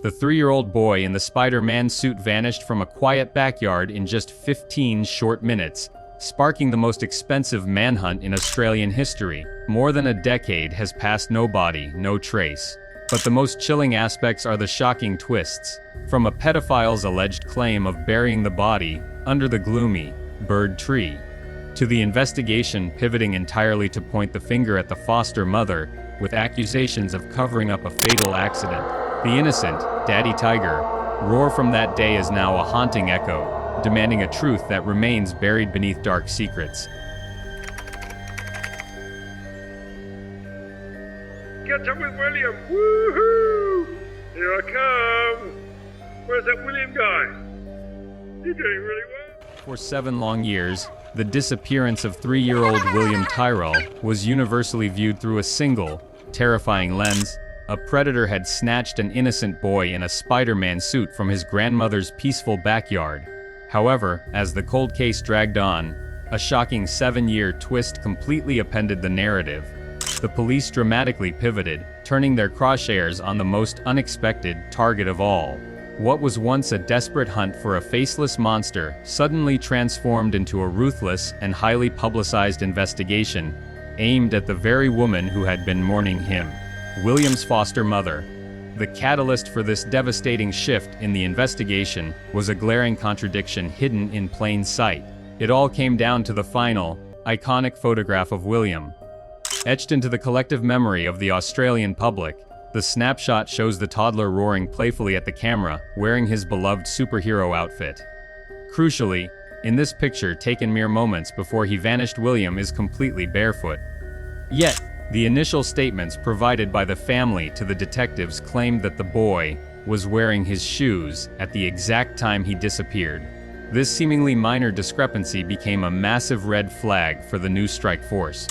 The 3-year-old boy in the Spider-Man suit vanished from a quiet backyard in just 15 short minutes, sparking the most expensive manhunt in Australian history. More than a decade has passed, no body, no trace. But the most chilling aspects are the shocking twists. From a pedophile's alleged claim of burying the body under the gloomy bird tree, to the investigation pivoting entirely to point the finger at the foster mother, with accusations of covering up a fatal accident. The innocent, Daddy Tiger, roar from that day is now a haunting echo, demanding a truth that remains buried beneath dark secrets. Catch up with William! Woohoo! Here I come! Where's that William guy? You're doing really well. For 7 long years, the disappearance of 3-year-old William Tyrrell was universally viewed through a single, terrifying lens. A predator had snatched an innocent boy in a Spider-Man suit from his grandmother's peaceful backyard. However, as the cold case dragged on, a shocking 7-year twist completely upended the narrative. The police dramatically pivoted, turning their crosshairs on the most unexpected target of all. What was once a desperate hunt for a faceless monster suddenly transformed into a ruthless and highly publicized investigation, aimed at the very woman who had been mourning him. William's foster mother. The catalyst for this devastating shift in the investigation was a glaring contradiction hidden in plain sight. It all came down to the final, iconic photograph of William. Etched into the collective memory of the Australian public, the snapshot shows the toddler roaring playfully at the camera, wearing his beloved superhero outfit. Crucially, in this picture taken mere moments before he vanished, William is completely barefoot. Yet, the initial statements provided by the family to the detectives claimed that the boy was wearing his shoes at the exact time he disappeared. This seemingly minor discrepancy became a massive red flag for the new strike force.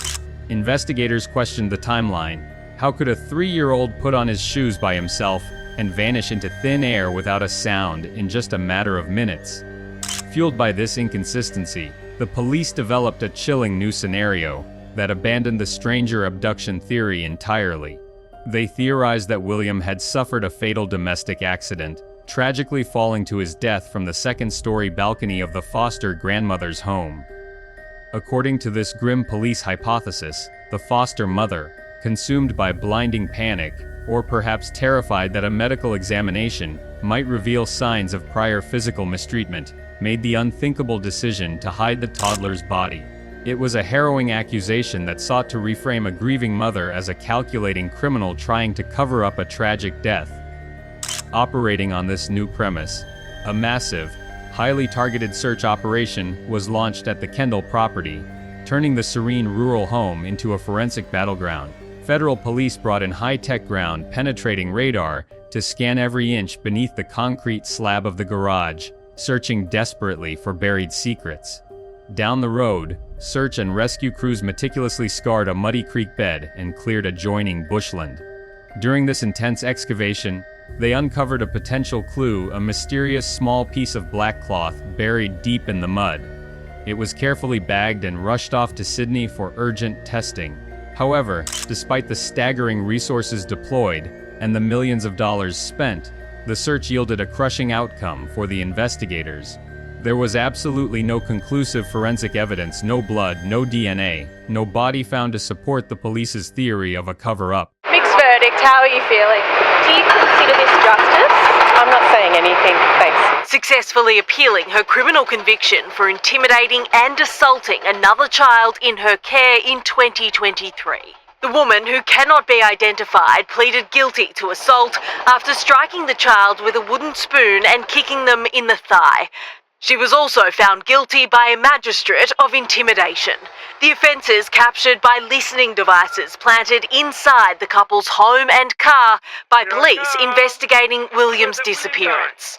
Investigators questioned the timeline. How could a 3-year-old put on his shoes by himself and vanish into thin air without a sound in just a matter of minutes? Fueled by this inconsistency, the police developed a chilling new scenario that abandoned the stranger abduction theory entirely. They theorized that William had suffered a fatal domestic accident, tragically falling to his death from the second-story balcony of the foster grandmother's home. According to this grim police hypothesis, the foster mother, consumed by blinding panic, or perhaps terrified that a medical examination might reveal signs of prior physical mistreatment, made the unthinkable decision to hide the toddler's body. It was a harrowing accusation that sought to reframe a grieving mother as a calculating criminal trying to cover up a tragic death. Operating on this new premise, a massive, highly targeted search operation was launched at the Kendall property, turning the serene rural home into a forensic battleground. Federal police brought in high-tech ground-penetrating radar to scan every inch beneath the concrete slab of the garage, searching desperately for buried secrets. Down the road, search and rescue crews meticulously scarred a muddy creek bed and cleared adjoining bushland. During this intense excavation, they uncovered a potential clue, a mysterious small piece of black cloth buried deep in the mud. It was carefully bagged and rushed off to Sydney for urgent testing. However, despite the staggering resources deployed and the millions of dollars spent, the search yielded a crushing outcome for the investigators. There was absolutely no conclusive forensic evidence, no blood, no DNA, no body found to support the police's theory of a cover-up. Mixed verdict, how are you feeling? Do you consider this justice? I'm not saying anything, thanks. Successfully appealing her criminal conviction for intimidating and assaulting another child in her care in 2023. The woman, who cannot be identified, pleaded guilty to assault after striking the child with a wooden spoon and kicking them in the thigh. She was also found guilty by a magistrate of intimidation. The offences captured by listening devices planted inside the couple's home and car by police investigating William's disappearance.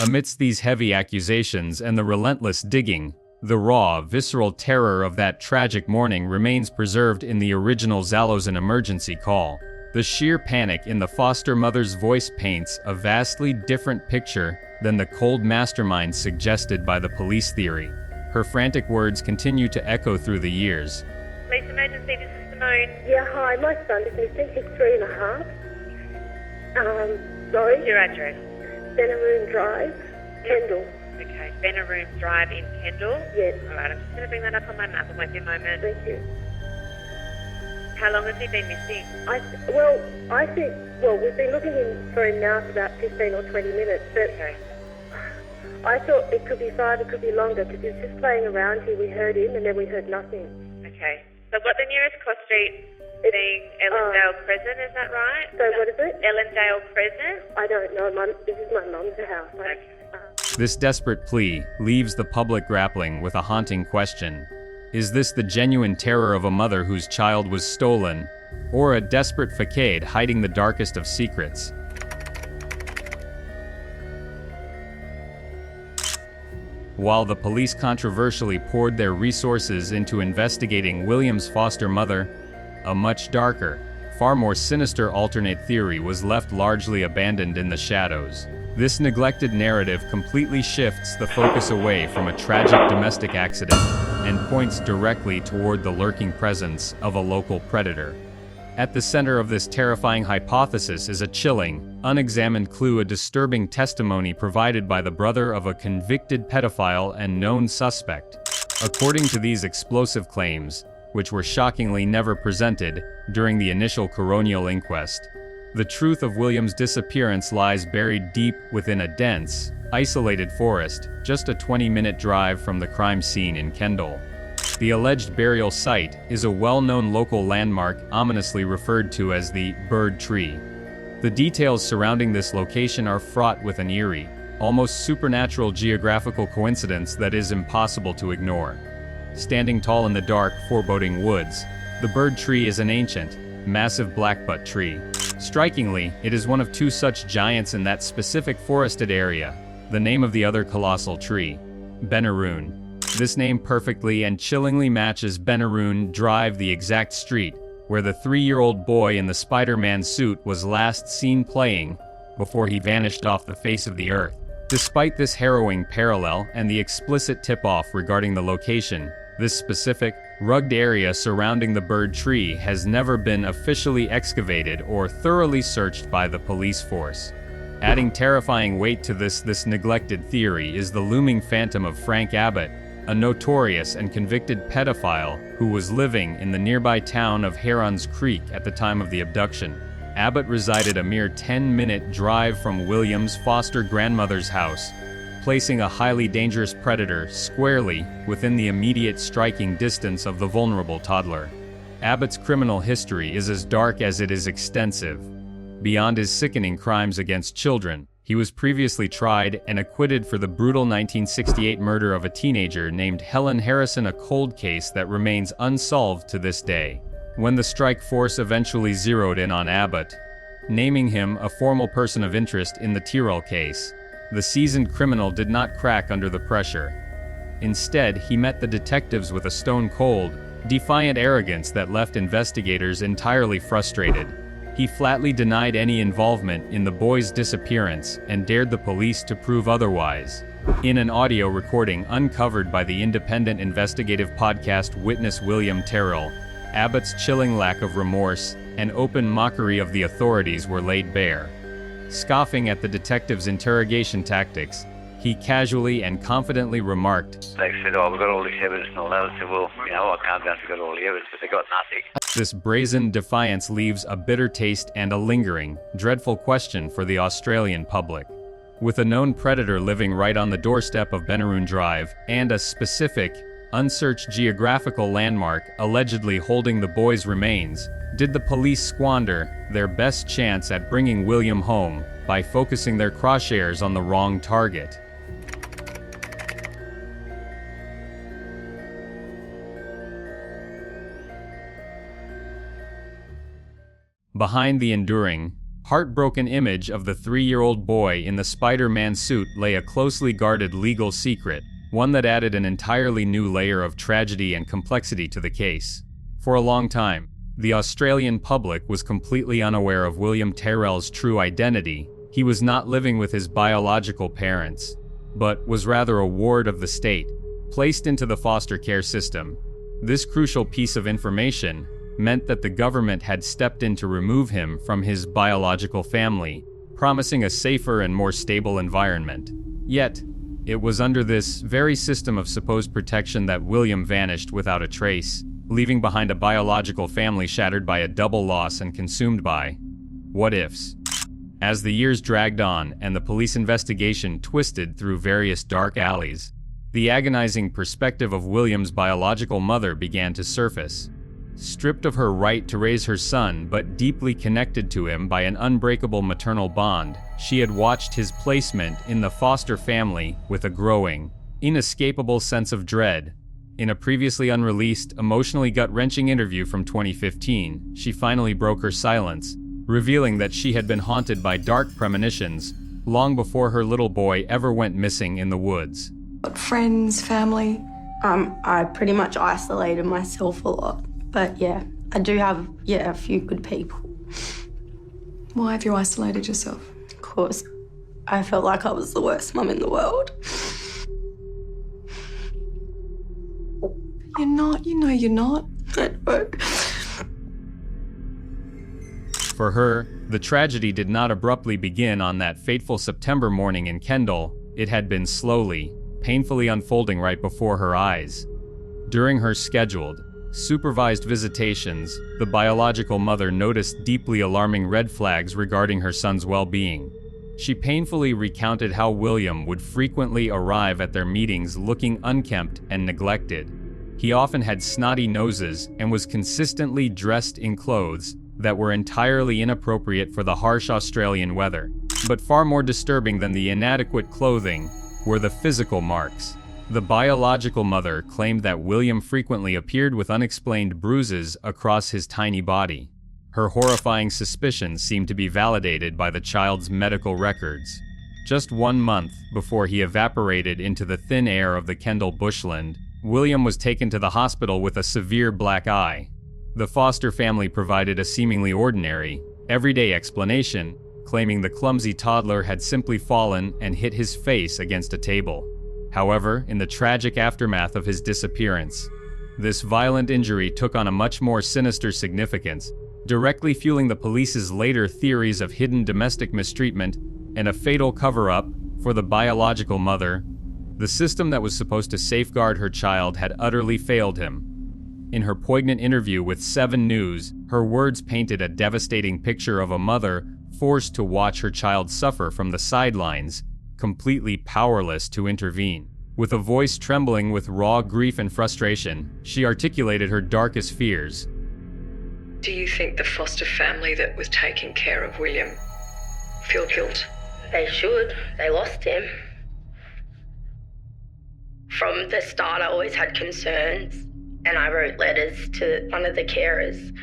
Amidst these heavy accusations and the relentless digging, the raw, visceral terror of that tragic morning remains preserved in the original Zalozan emergency call. The sheer panic in the foster mother's voice paints a vastly different picture than the cold mastermind suggested by the police theory. Her frantic words continue to echo through the years. Police emergency, this is Simone. Yeah, hi, my son is missing. He's 3.5. Sorry? Your address? Benaroon Drive, Kendall. Okay, Benaroon Drive in Kendall? Yes. Alright, I'm just going to bring that up on my map. It won't be a moment. Thank you. How long has he been missing? Well, we've been looking for him now for about 15 or 20 minutes, but Okay. I thought it could be 5, it could be longer, because he was just playing around here. We heard him, and then we heard nothing. Okay. So I've got the nearest cross street being Ellendale Crescent, is that right? So what is it? Ellendale Crescent? I don't know. This is my mum's house. Okay. This desperate plea leaves the public grappling with a haunting question. Is this the genuine terror of a mother whose child was stolen, or a desperate facade hiding the darkest of secrets? While the police controversially poured their resources into investigating William's foster mother, a much darker, far more sinister alternate theory was left largely abandoned in the shadows. This neglected narrative completely shifts the focus away from a tragic domestic accident and points directly toward the lurking presence of a local predator. At the center of this terrifying hypothesis is a chilling, unexamined clue, a disturbing testimony provided by the brother of a convicted pedophile and known suspect. According to these explosive claims, which were shockingly never presented during the initial coronial inquest, the truth of William's disappearance lies buried deep within a dense, isolated forest, just a 20-minute drive from the crime scene in Kendall. The alleged burial site is a well-known local landmark ominously referred to as the Bird Tree. The details surrounding this location are fraught with an eerie, almost supernatural geographical coincidence that is impossible to ignore. Standing tall in the dark, foreboding woods, the Bird Tree is an ancient, massive blackbutt tree. Strikingly, it is one of two such giants in that specific forested area. The name of the other colossal tree, Benaroon. This name perfectly and chillingly matches Benaroon Drive, the exact street where the 3-year-old boy in the Spider-Man suit was last seen playing before he vanished off the face of the earth. Despite this harrowing parallel and the explicit tip-off regarding the location, this specific, rugged area surrounding the Bird Tree has never been officially excavated or thoroughly searched by the police force. Adding terrifying weight to this neglected theory is the looming phantom of Frank Abbott, a notorious and convicted pedophile who was living in the nearby town of Herons Creek at the time of the abduction. Abbott resided a mere 10-minute drive from William's foster grandmother's house, placing a highly dangerous predator squarely within the immediate striking distance of the vulnerable toddler. Abbott's criminal history is as dark as it is extensive. Beyond his sickening crimes against children, he was previously tried and acquitted for the brutal 1968 murder of a teenager named Helen Harrison, a cold case that remains unsolved to this day. When the strike force eventually zeroed in on Abbott, naming him a formal person of interest in the Tyrrell case, the seasoned criminal did not crack under the pressure. Instead, he met the detectives with a stone-cold, defiant arrogance that left investigators entirely frustrated. He flatly denied any involvement in the boy's disappearance and dared the police to prove otherwise. In an audio recording uncovered by the independent investigative podcast Witness William Tyrrell, Abbott's chilling lack of remorse and open mockery of the authorities were laid bare. Scoffing at the detectives' interrogation tactics, he casually and confidently remarked, They said, "Oh, we've got all this evidence and all that." I said, "Well, I can't doubt you've got all the evidence, but they got nothing." This brazen defiance leaves a bitter taste and a lingering, dreadful question for the Australian public. With a known predator living right on the doorstep of Benaroon Drive, and a specific, unsearched geographical landmark allegedly holding the boy's remains, did the police squander their best chance at bringing William home by focusing their crosshairs on the wrong target? Behind the enduring, heartbroken image of the 3-year-old boy in the Spider-Man suit lay a closely guarded legal secret, one that added an entirely new layer of tragedy and complexity to the case. For a long time, the Australian public was completely unaware of William Tyrrell's true identity. He was not living with his biological parents, but was rather a ward of the state, placed into the foster care system. This crucial piece of information meant that the government had stepped in to remove him from his biological family, promising a safer and more stable environment. Yet, it was under this very system of supposed protection that William vanished without a trace, leaving behind a biological family shattered by a double loss and consumed by what-ifs. As the years dragged on and the police investigation twisted through various dark alleys, the agonizing perspective of William's biological mother began to surface. Stripped of her right to raise her son, but deeply connected to him by an unbreakable maternal bond, she had watched his placement in the foster family with a growing, inescapable sense of dread. In a previously unreleased, emotionally gut-wrenching interview from 2015, she finally broke her silence, revealing that she had been haunted by dark premonitions long before her little boy ever went missing in the woods. Friends, family. I pretty much isolated myself a lot. But yeah, I do have, a few good people. Why have you isolated yourself? Of course, I felt like I was the worst mum in the world. You're not, you're not. I know. For her, the tragedy did not abruptly begin on that fateful September morning in Kendall. It had been slowly, painfully unfolding right before her eyes. During her scheduled, supervised visitations, the biological mother noticed deeply alarming red flags regarding her son's well-being. She painfully recounted how William would frequently arrive at their meetings looking unkempt and neglected. He often had snotty noses and was consistently dressed in clothes that were entirely inappropriate for the harsh Australian weather. But far more disturbing than the inadequate clothing were the physical marks. The biological mother claimed that William frequently appeared with unexplained bruises across his tiny body. Her horrifying suspicions seemed to be validated by the child's medical records. Just 1 month before he evaporated into the thin air of the Kendall bushland, William was taken to the hospital with a severe black eye. The foster family provided a seemingly ordinary, everyday explanation, claiming the clumsy toddler had simply fallen and hit his face against a table. However, in the tragic aftermath of his disappearance, this violent injury took on a much more sinister significance, directly fueling the police's later theories of hidden domestic mistreatment and a fatal cover-up for the biological mother. The system that was supposed to safeguard her child had utterly failed him. In her poignant interview with 7 News, her words painted a devastating picture of a mother forced to watch her child suffer from the sidelines, completely powerless to intervene. With a voice trembling with raw grief and frustration, she articulated her darkest fears. Do you think the foster family that was taking care of William feel guilt? They should. They lost him. From the start, I always had concerns, and I wrote letters to one of the carers.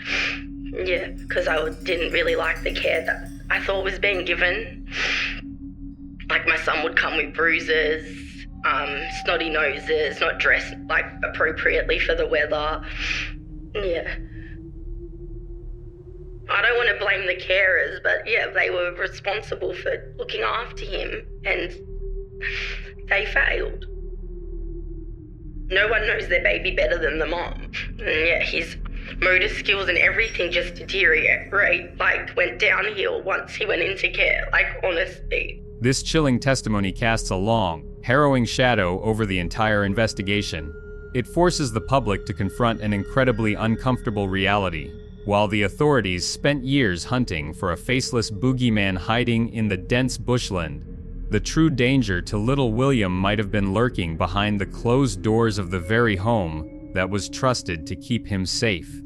Yeah, because I didn't really like the care that I thought was being given. Like, my son would come with bruises, snotty noses, not dressed like appropriately for the weather. Yeah. I don't want to blame the carers, but yeah, they were responsible for looking after him, and they failed. No one knows their baby better than the mom. And yeah, his motor skills and everything just deteriorate, went downhill once he went into care, honestly. This chilling testimony casts a long, harrowing shadow over the entire investigation. It forces the public to confront an incredibly uncomfortable reality. While the authorities spent years hunting for a faceless boogeyman hiding in the dense bushland, the true danger to little William might have been lurking behind the closed doors of the very home that was trusted to keep him safe.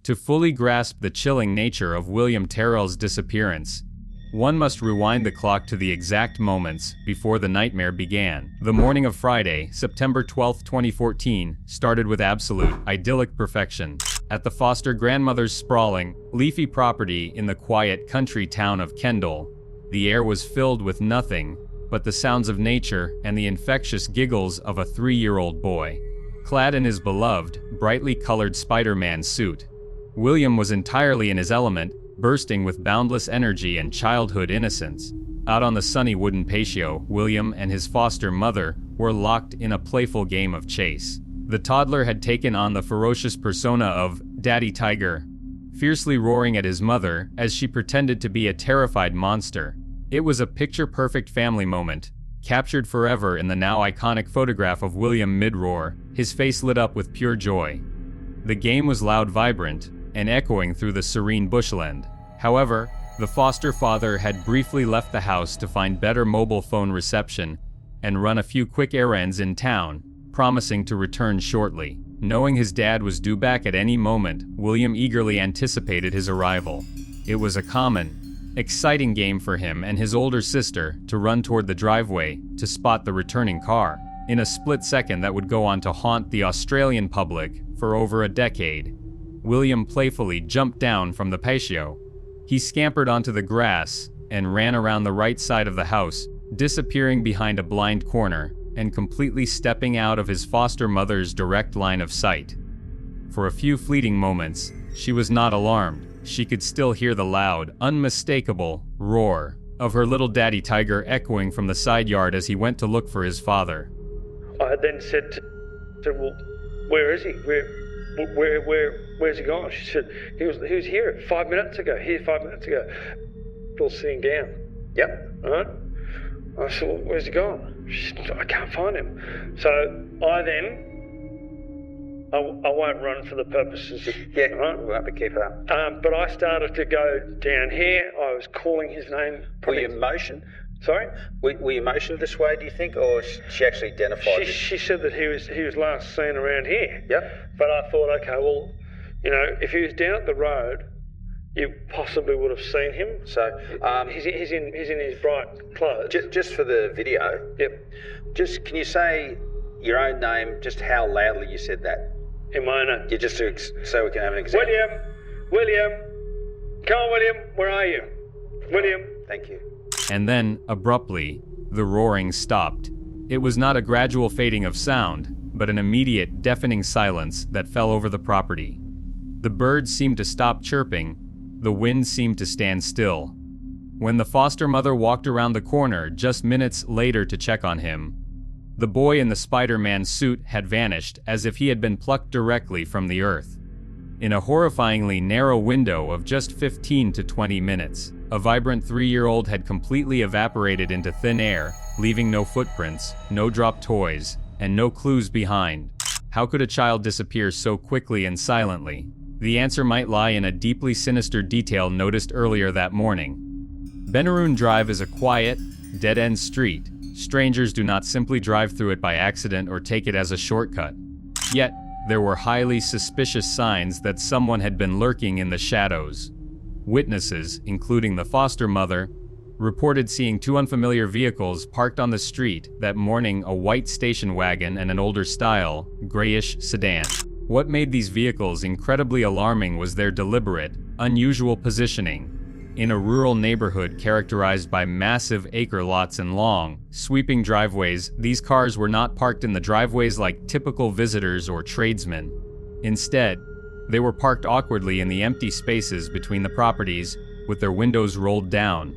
To fully grasp the chilling nature of William Tyrrell's disappearance, one must rewind the clock to the exact moments before the nightmare began. The morning of Friday, September 12, 2014, started with absolute, idyllic perfection. At the foster grandmother's sprawling, leafy property in the quiet country town of Kendall, the air was filled with nothing but the sounds of nature and the infectious giggles of a 3-year-old boy. Clad in his beloved, brightly colored Spider-Man suit, William was entirely in his element, bursting with boundless energy and childhood innocence. Out on the sunny wooden patio, William and his foster mother were locked in a playful game of chase. The toddler had taken on the ferocious persona of Daddy Tiger, fiercely roaring at his mother as she pretended to be a terrified monster. It was a picture-perfect family moment, captured forever in the now iconic photograph of William mid-roar, his face lit up with pure joy. The game was loud, vibrant, and echoing through the serene bushland. However, the foster father had briefly left the house to find better mobile phone reception and run a few quick errands in town, promising to return shortly. Knowing his dad was due back at any moment, William eagerly anticipated his arrival. It was a common, exciting game for him and his older sister to run toward the driveway to spot the returning car, in a split second that would go on to haunt the Australian public for over a decade. William playfully jumped down from the patio. He scampered onto the grass and ran around the right side of the house, disappearing behind a blind corner and completely stepping out of his foster mother's direct line of sight. For a few fleeting moments, she was not alarmed. She could still hear the loud, unmistakable roar of her little daddy tiger echoing from the side yard as he went to look for his father. I then said to well, where is he? Where's he gone? She said, he was here 5 minutes ago, Still sitting down. Yep. All right. I said, well, where's he gone? She said, I can't find him. So I won't run for the purposes of... Yeah, right? We'll have to keep up. But I started to go down here. I was calling his name. Were you motioned? Sorry? Were you motioned this way, do you think, or she actually identified you? She said that he was last seen around here. Yep. But I thought, okay, well, if he was down at the road, you possibly would have seen him. So he's in his bright clothes. Just for the video. Yep. Just can you say your own name? Just how loudly you said that? In my own name. Yeah, just so we can have an example. William, come on, William. Where are you, William? Thank you. And then, abruptly, the roaring stopped. It was not a gradual fading of sound, but an immediate, deafening silence that fell over the property. The birds seemed to stop chirping. The wind seemed to stand still. When the foster mother walked around the corner just minutes later to check on him, the boy in the Spider-Man suit had vanished as if he had been plucked directly from the earth. In a horrifyingly narrow window of just 15 to 20 minutes, a vibrant 3-year-old had completely evaporated into thin air, leaving no footprints, no dropped toys, and no clues behind. How could a child disappear so quickly and silently? The answer might lie in a deeply sinister detail noticed earlier that morning. Benaroon Drive is a quiet, dead-end street. Strangers do not simply drive through it by accident or take it as a shortcut. Yet, there were highly suspicious signs that someone had been lurking in the shadows. Witnesses, including the foster mother, reported seeing 2 unfamiliar vehicles parked on the street that morning, a white station wagon and an older-style, grayish sedan. What made these vehicles incredibly alarming was their deliberate, unusual positioning. In a rural neighborhood characterized by massive acre lots and long, sweeping driveways, these cars were not parked in the driveways like typical visitors or tradesmen. Instead, they were parked awkwardly in the empty spaces between the properties, with their windows rolled down.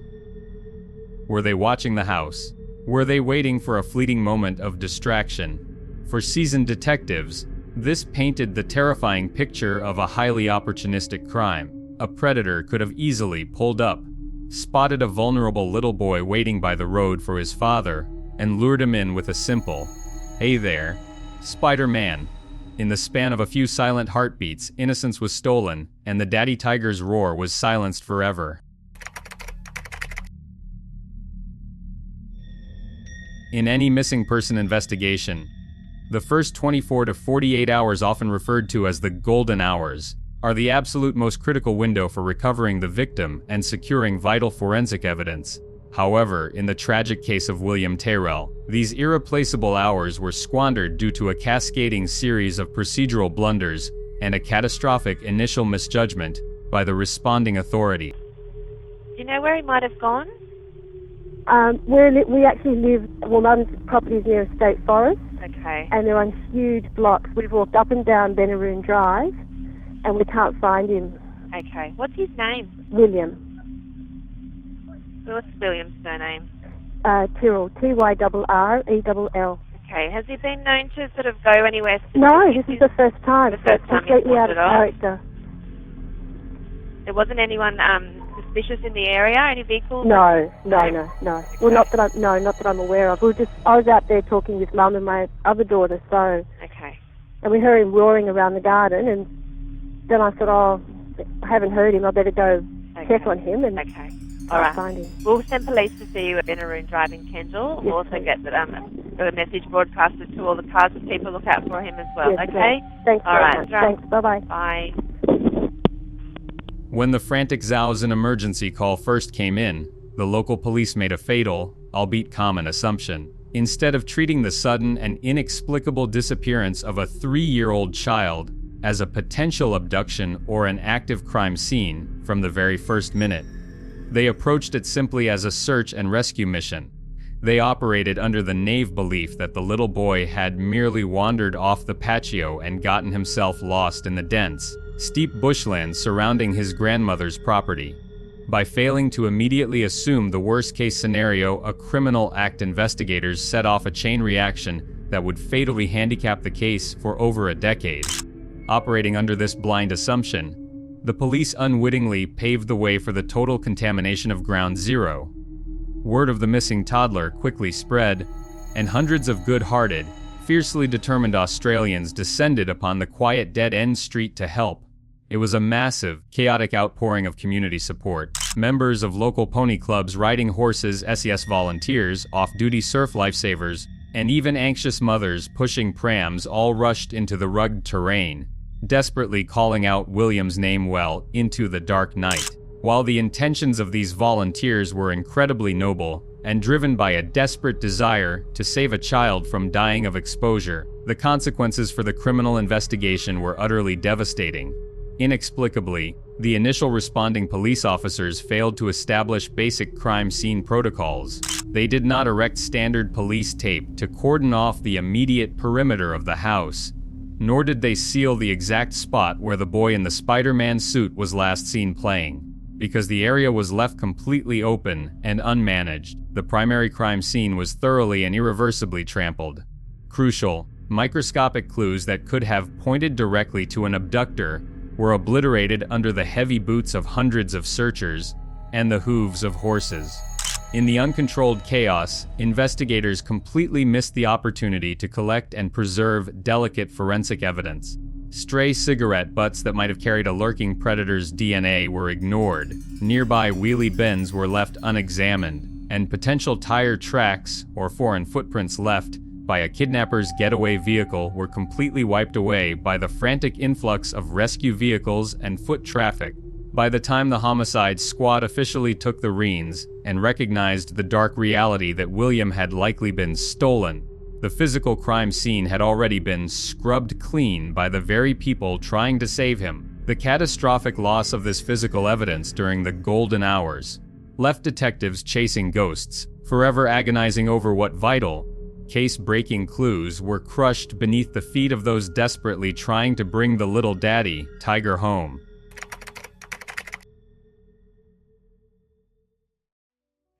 Were they watching the house? Were they waiting for a fleeting moment of distraction? For seasoned detectives, this painted the terrifying picture of a highly opportunistic crime. A predator could have easily pulled up, spotted a vulnerable little boy waiting by the road for his father, and lured him in with a simple, "Hey there, Spider-Man." In the span of a few silent heartbeats, innocence was stolen, and the daddy tiger's roar was silenced forever. In any missing person investigation, the first 24 to 48 hours, often referred to as the golden hours, are the absolute most critical window for recovering the victim and securing vital forensic evidence. However, in the tragic case of William Tyrrell, these irreplaceable hours were squandered due to a cascading series of procedural blunders and a catastrophic initial misjudgment by the responding authority. Do you know where he might have gone? We actually live, Mum's property is near a state forest. Okay. And they're on huge blocks. We've walked up and down Benaroon Drive, and we can't find him. Okay. What's his name? William. What's William's surname? Tyrrell. Tyrrell. Okay. Has he been known to sort of go anywhere specific? No, this is the first time. The first time completely he out of wandered off? character. There wasn't anyone suspicious in the area? Any vehicles? No. Well, not that I'm aware of. I was out there talking with Mum and my other daughter, so... Okay. And we heard him roaring around the garden, and then I thought, I haven't heard him, I better go check on him and All right. find him. We'll send police to see you at Benaroon driving Kendall. We'll also get the message broadcasted to all the cars so people look out for him as well, Yes, okay? Thanks All very right. much. Thanks, bye-bye. Bye. When the frantic Zhao's emergency call first came in, the local police made a fatal, albeit common assumption. Instead of treating the sudden and inexplicable disappearance of a 3-year-old child as a potential abduction or an active crime scene from the very first minute, they approached it simply as a search and rescue mission. They operated under the naive belief that the little boy had merely wandered off the patio and gotten himself lost in the dense, steep bushland surrounding his grandmother's property. By failing to immediately assume the worst-case scenario, a criminal act, investigators set off a chain reaction that would fatally handicap the case for over a decade. Operating under this blind assumption, the police unwittingly paved the way for the total contamination of Ground Zero. Word of the missing toddler quickly spread, and hundreds of good-hearted, fiercely determined Australians descended upon the quiet dead-end street to help. It was a massive, chaotic outpouring of community support. Members of local pony clubs riding horses, SES volunteers, off-duty surf lifesavers, and even anxious mothers pushing prams all rushed into the rugged terrain, desperately calling out William's name well into the dark night. While the intentions of these volunteers were incredibly noble and driven by a desperate desire to save a child from dying of exposure, the consequences for the criminal investigation were utterly devastating. Inexplicably, the initial responding police officers failed to establish basic crime scene protocols. They did not erect standard police tape to cordon off the immediate perimeter of the house, nor did they seal the exact spot where the boy in the Spider-Man suit was last seen playing. Because the area was left completely open and unmanaged, the primary crime scene was thoroughly and irreversibly trampled. Crucial, microscopic clues that could have pointed directly to an abductor were obliterated under the heavy boots of hundreds of searchers and the hooves of horses. In the uncontrolled chaos, investigators completely missed the opportunity to collect and preserve delicate forensic evidence. Stray cigarette butts that might have carried a lurking predator's DNA were ignored, nearby wheelie bins were left unexamined, and potential tire tracks or foreign footprints left by a kidnapper's getaway vehicle were completely wiped away by the frantic influx of rescue vehicles and foot traffic. By the time the homicide squad officially took the reins and recognized the dark reality that William had likely been stolen, the physical crime scene had already been scrubbed clean by the very people trying to save him. The catastrophic loss of this physical evidence during the golden hours left detectives chasing ghosts, forever agonizing over what vital, case-breaking clues were crushed beneath the feet of those desperately trying to bring the little daddy, Tiger, home.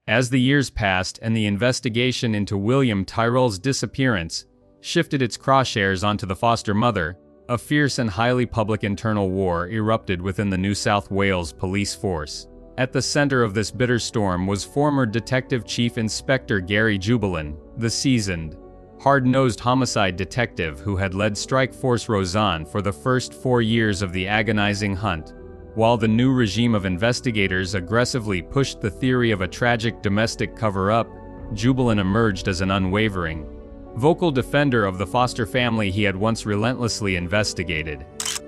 As the years passed and the investigation into William Tyrrell's disappearance shifted its crosshairs onto the foster mother, a fierce and highly public internal war erupted within the New South Wales police force. At the center of this bitter storm was former Detective Chief Inspector Gary Jubilin, the seasoned, hard-nosed homicide detective who had led Strike Force Roseanne for the first 4 years of the agonizing hunt. While the new regime of investigators aggressively pushed the theory of a tragic domestic cover-up, Jubilin emerged as an unwavering, vocal defender of the foster family he had once relentlessly investigated.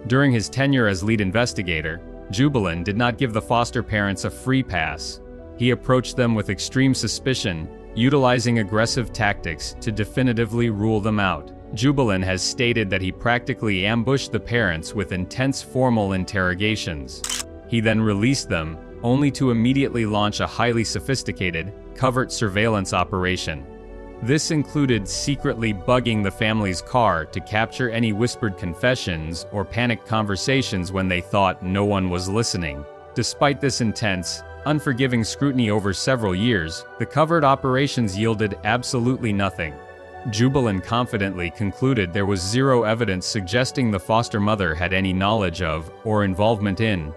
During his tenure as lead investigator, Jubilin did not give the foster parents a free pass. He approached them with extreme suspicion, utilizing aggressive tactics to definitively rule them out. Jubilin has stated that he practically ambushed the parents with intense formal interrogations. He then released them, only to immediately launch a highly sophisticated, covert surveillance operation. This included secretly bugging the family's car to capture any whispered confessions or panicked conversations when they thought no one was listening. Despite this intense, unforgiving scrutiny over several years, the covert operations yielded absolutely nothing. Jubilin confidently concluded there was zero evidence suggesting the foster mother had any knowledge of or involvement in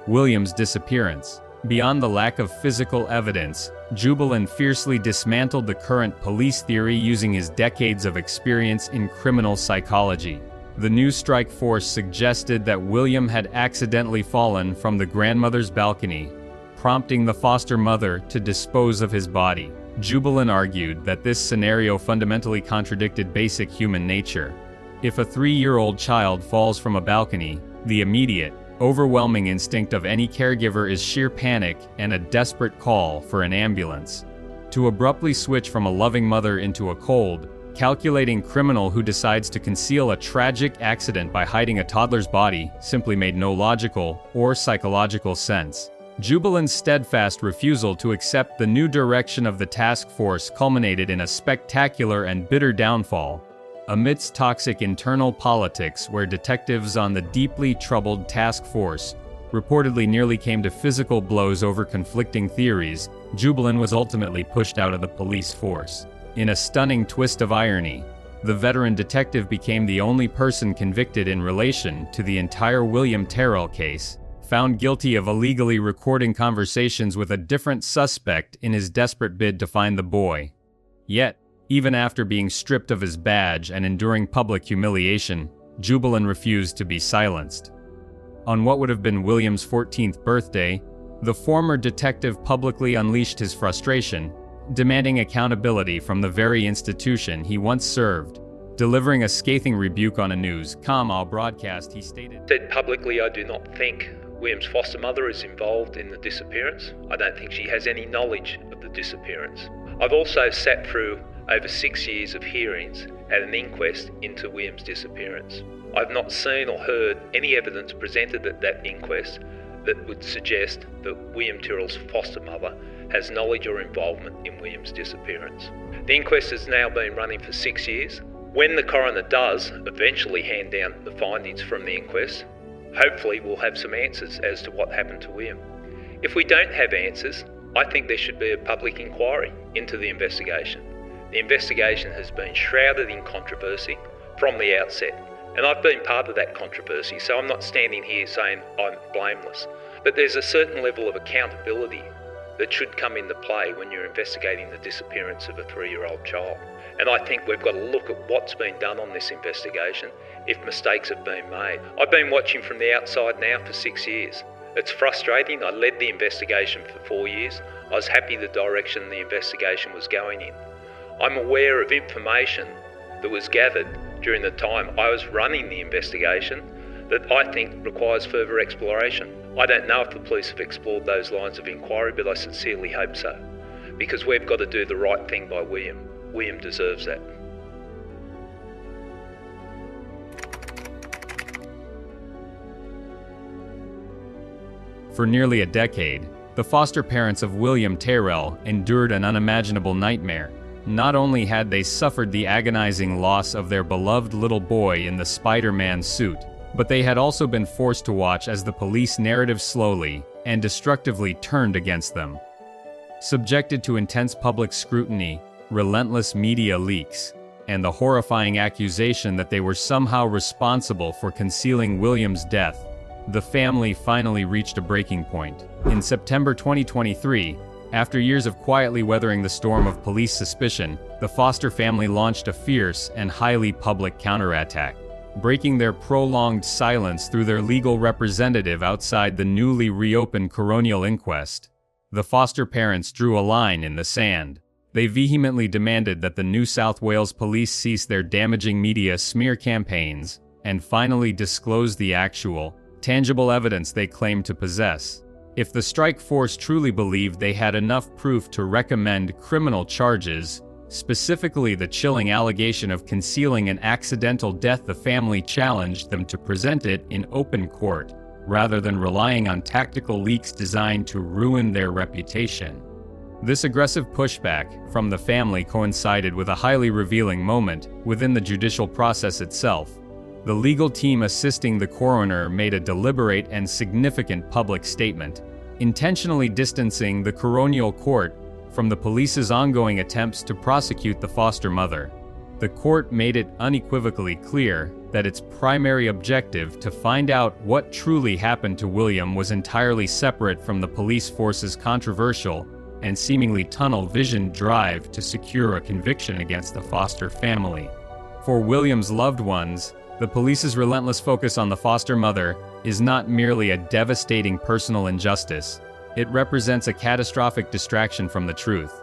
William's disappearance. Beyond the lack of physical evidence, Jubilin fiercely dismantled the current police theory using his decades of experience in criminal psychology. The new strike force suggested that William had accidentally fallen from the grandmother's balcony, prompting the foster mother to dispose of his body. Jubilin argued that this scenario fundamentally contradicted basic human nature. If a 3-year-old child falls from a balcony, the immediate, overwhelming instinct of any caregiver is sheer panic and a desperate call for an ambulance. To abruptly switch from a loving mother into a cold, calculating criminal who decides to conceal a tragic accident by hiding a toddler's body simply made no logical or psychological sense. Jubilin's steadfast refusal to accept the new direction of the task force culminated in a spectacular and bitter downfall. Amidst toxic internal politics where detectives on the deeply troubled task force reportedly nearly came to physical blows over conflicting theories, Jubilin was ultimately pushed out of the police force. In a stunning twist of irony, the veteran detective became the only person convicted in relation to the entire William Tyrrell case, found guilty of illegally recording conversations with a different suspect in his desperate bid to find the boy. Yet, even after being stripped of his badge and enduring public humiliation, Jubilin refused to be silenced. On what would have been William's 14th birthday, the former detective publicly unleashed his frustration, demanding accountability from the very institution he once served. Delivering a scathing rebuke on a news.com broadcast, he stated, Said publicly, I do not think William's foster mother is involved in the disappearance. I don't think she has any knowledge of the disappearance. I've also sat through over 6 years of hearings at an inquest into William's disappearance. I've not seen or heard any evidence presented at that inquest that would suggest that William Tyrrell's foster mother has knowledge or involvement in William's disappearance. The inquest has now been running for 6 years. When the coroner does eventually hand down the findings from the inquest, hopefully we'll have some answers as to what happened to William. If we don't have answers, I think there should be a public inquiry into the investigation. The investigation has been shrouded in controversy from the outset, and I've been part of that controversy, so I'm not standing here saying I'm blameless. But there's a certain level of accountability that should come into play when you're investigating the disappearance of a 3-year-old child. And I think we've got to look at what's been done on this investigation, if mistakes have been made. I've been watching from the outside now for 6 years. It's frustrating. I led the investigation for 4 years. I was happy the direction the investigation was going in. I'm aware of information that was gathered during the time I was running the investigation that I think requires further exploration. I don't know if the police have explored those lines of inquiry, but I sincerely hope so, because we've got to do the right thing by William. William deserves that. For nearly a decade, the foster parents of William Tyrrell endured an unimaginable nightmare. Not only had they suffered the agonizing loss of their beloved little boy in the Spider-Man suit, but they had also been forced to watch as the police narrative slowly and destructively turned against them. Subjected to intense public scrutiny, relentless media leaks, and the horrifying accusation that they were somehow responsible for concealing William's death, the family finally reached a breaking point. In September 2023, after years of quietly weathering the storm of police suspicion, the Foster family launched a fierce and highly public counterattack, breaking their prolonged silence through their legal representative outside the newly reopened coronial inquest. The Foster parents drew a line in the sand. They vehemently demanded that the New South Wales police cease their damaging media smear campaigns and finally disclose the actual, tangible evidence they claimed to possess. If the strike force truly believed they had enough proof to recommend criminal charges, specifically the chilling allegation of concealing an accidental death, the family challenged them to present it in open court, rather than relying on tactical leaks designed to ruin their reputation. This aggressive pushback from the family coincided with a highly revealing moment within the judicial process itself. The legal team assisting the coroner made a deliberate and significant public statement, intentionally distancing the coronial court from the police's ongoing attempts to prosecute the foster mother. The court made it unequivocally clear that its primary objective to find out what truly happened to William was entirely separate from the police force's controversial and seemingly tunnel-visioned drive to secure a conviction against the foster family. For William's loved ones, the police's relentless focus on the foster mother is not merely a devastating personal injustice, it represents a catastrophic distraction from the truth.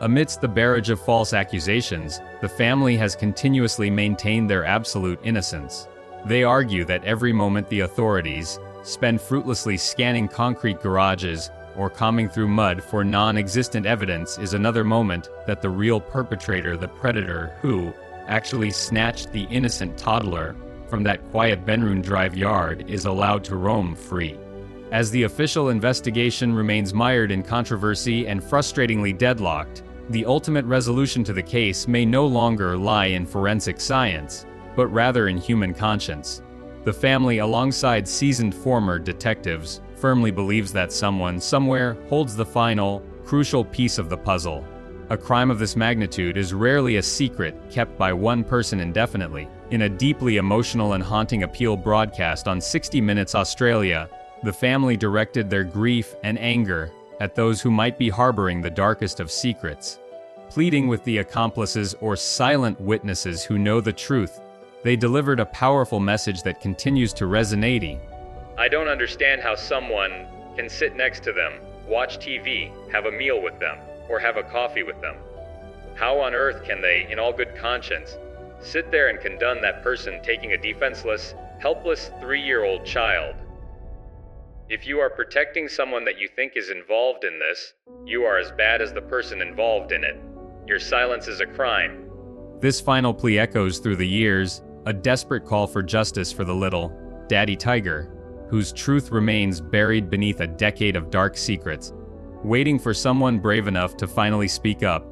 Amidst the barrage of false accusations, the family has continuously maintained their absolute innocence. They argue that every moment the authorities spend fruitlessly scanning concrete garages or combing through mud for non-existent evidence is another moment that the real perpetrator, the predator who actually snatched the innocent toddler from that quiet Benrun Drive yard, is allowed to roam free. As the official investigation remains mired in controversy and frustratingly deadlocked, the ultimate resolution to the case may no longer lie in forensic science, but rather in human conscience. The family, alongside seasoned former detectives, firmly believes that someone, somewhere, holds the final, crucial piece of the puzzle. A crime of this magnitude is rarely a secret kept by one person indefinitely. In a deeply emotional and haunting appeal broadcast on 60 Minutes Australia, the family directed their grief and anger at those who might be harboring the darkest of secrets. Pleading with the accomplices or silent witnesses who know the truth, they delivered a powerful message that continues to resonate. I don't understand how someone can sit next to them, watch TV, have a meal with them, or have a coffee with them. How on earth can they, in all good conscience, sit there and condone that person taking a defenseless, helpless 3-year-old child? If you are protecting someone that you think is involved in this, you are as bad as the person involved in it. Your silence is a crime. This final plea echoes through the years, a desperate call for justice for the little Daddy Tiger, whose truth remains buried beneath a decade of dark secrets, waiting for someone brave enough to finally speak up